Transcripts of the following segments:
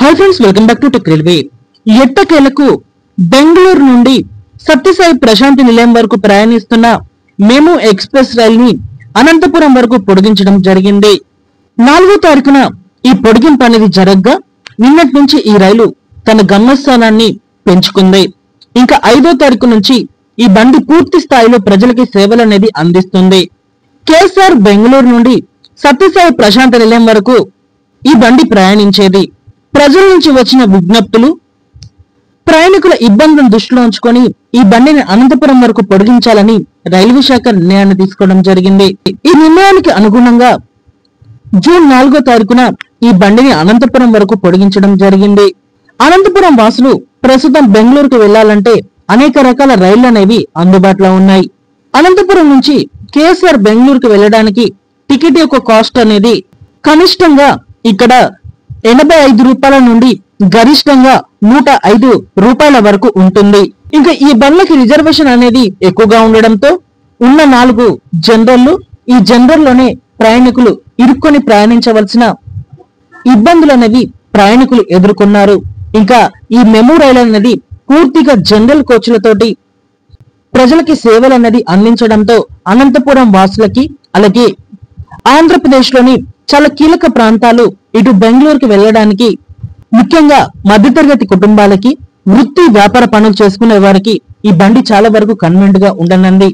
Hi friends, welcome back to tech railway. ఎట్టకేలకు బెంగళూరు నుండి సత్యసాయి ప్రశాంతి నిలయం వరకు ప్రయాణిస్తున్న మెము ఎక్స్ప్రెస్ రైల్ ని అనంతపురం వరకు పొడిగించడం జరిగింది. 4వ తారీఖున ఈ పొడిగింపు అనేది జరగగా నిన్నటి నుంచి ఈ రైలు తన గమ్యస్థానాన్ని పెంచుకుంది. ఇంకా 5వ తారీఖు నుంచి ఈ బండి పూర్తి స్థాయిలో ప్రజలకి సేవలు అనేది అందిస్తుంది. కేఎస్ఆర్ బెంగళూరు నుండి సత్యసాయి ప్రశాంతి నిలయం వరకు ఈ బండి ప్రయాణించేది. ప్రజల నుంచి వచ్చిన విజ్ఞప్తులు, ప్రయాణికుల ఇబ్బందులను దృష్టిలో ఉంచుకొని ఈ బండిని అనంతపురం వరకు పొడిగించాలని రైల్వే శాఖ నిర్ణయాన్ని తీసుకోవడం జరిగింది. ఈ నిర్ణయానికి అనుగుణంగా జూన్ 4వ తారీఖున ఈ బండిని అనంతపురం వరకు పొడిగించడం జరిగింది. అనంతపురం వాసులు ప్రస్తుతం బెంగళూరుకు వెళ్లాలంటే అనేక రకాల రైళ్లు అనేవి అందుబాటులో ఉన్నాయి. అనంతపురం నుంచి కేఎస్ఆర్ బెంగళూరుకు వెళ్లడానికి టికెట్ యొక్క కాస్ట్ అనేది కనిష్టంగా ఇక్కడ 85 రూపాయల నుండి గరిష్టంగా 105 రూపాయల వరకు ఉంటుంది. ఇంకా ఈ బండ్లకి రిజర్వేషన్ అనేది ఎక్కువగా ఉండడంతో ఉన్న 4 జనరల్, ఈ జనరల్ లోనే ప్రయాణికులు ఇరుక్కొని ప్రయాణించవలసిన ఇబ్బందులు అనేవి ప్రయాణికులు ఎదుర్కొన్నారు. ఇంకా ఈ మెము రైలు అనేది పూర్తిగా జనరల్ కోచ్లతోటి ప్రజలకి సేవలు అనేది అందించడంతో అనంతపురం వాసులకి, అలాగే ఆంధ్రప్రదేశ్ లోని చాలా కీలక ప్రాంతాలు ఇటు బెంగళూరుకి వెళ్లడానికి, ముఖ్యంగా మధ్యతరగతి కుటుంబాలకి, వృత్తి వ్యాపార పనులు చేసుకునే వారికి ఈ బండి చాలా వరకు కన్వీనెంట్ గా ఉండనుంది.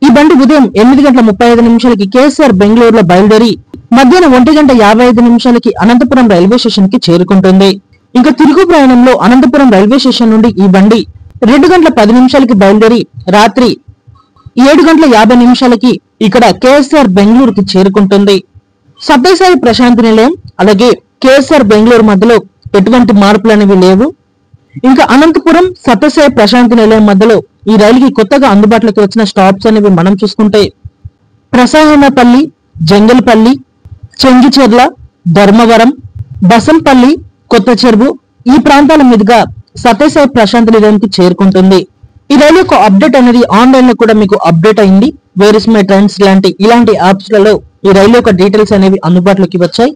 ఈ బండి ఉదయం 8:35 కేఎస్ఆర్ బెంగళూరులో బయలుదేరి మధ్యాహ్నం 1:55 అనంతపురం రైల్వే స్టేషన్ కి చేరుకుంటుంది. ఇంకా తిరుగు ప్రయాణంలో అనంతపురం రైల్వే స్టేషన్ నుండి ఈ బండి 2:10 బయలుదేరి రాత్రి 7:50 ఇక్కడ కేఎస్ఆర్ బెంగళూరుకి చేరుకుంటుంది. సత్యసాయి ప్రశాంతి నిలయం అలాగే కేఎస్ఆర్ బెంగళూరు మధ్యలో ఎటువంటి మార్పులు అనేవి లేవు. ఇంకా అనంతపురం సత్యసాయి ప్రశాంతి నిలయం మధ్యలో ఈ రైలుకి కొత్తగా అందుబాటులోకి వచ్చిన స్టాప్స్ అనేవి మనం చూసుకుంటే ప్రసాహనపల్లి, జంగల్పల్లి, చెంగిచెర్ల, ధర్మవరం, బసంపల్లి, కొత్త చెరువు ఈ ప్రాంతాల మీదుగా సత్యసాయి ప్రశాంతి నిలయంకి చేరుకుంటుంది. ఈ రైలు యొక్క అప్డేట్ అనేది ఆన్లైన్ లో కూడా మీకు అప్డేట్ అయింది. వేర్ ఇస్ మై ట్రైన్స్ ఇలాంటి యాప్స్ లలో ఈ రైలు యొక్క డీటెయిల్స్ అనేవి అందుబాటులోకి వచ్చాయి.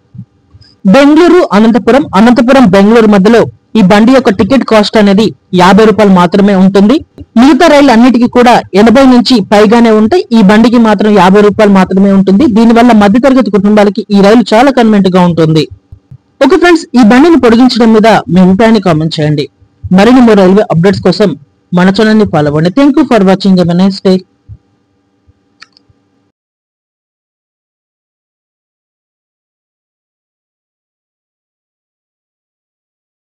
బెంగళూరు అనంతపురం, అనంతపురం బెంగళూరు మధ్యలో ఈ బండి యొక్క టికెట్ కాస్ట్ అనేది 50 రూపాయలు మాత్రమే ఉంటుంది. మిగతా రైలు అన్నిటికీ కూడా 80 నుంచి పైగానే ఉంటాయి. ఈ బండికి మాత్రం 50 రూపాయలు మాత్రమే ఉంటుంది. దీనివల్ల మధ్యతరగతి కుటుంబాలకి ఈ రైలు చాలా కన్వీనెంట్ గా ఉంటుంది. ఓకే ఫ్రెండ్స్, ఈ బండిని పొడిగించడం మీద మీ అభిప్రాయాన్ని కామెంట్ చేయండి. మరిన్ని రైల్వే అప్డేట్స్ కోసం మన ఛానల్ ని ఫాలో అవ్వండి. Thank you for watching. Have a nice day.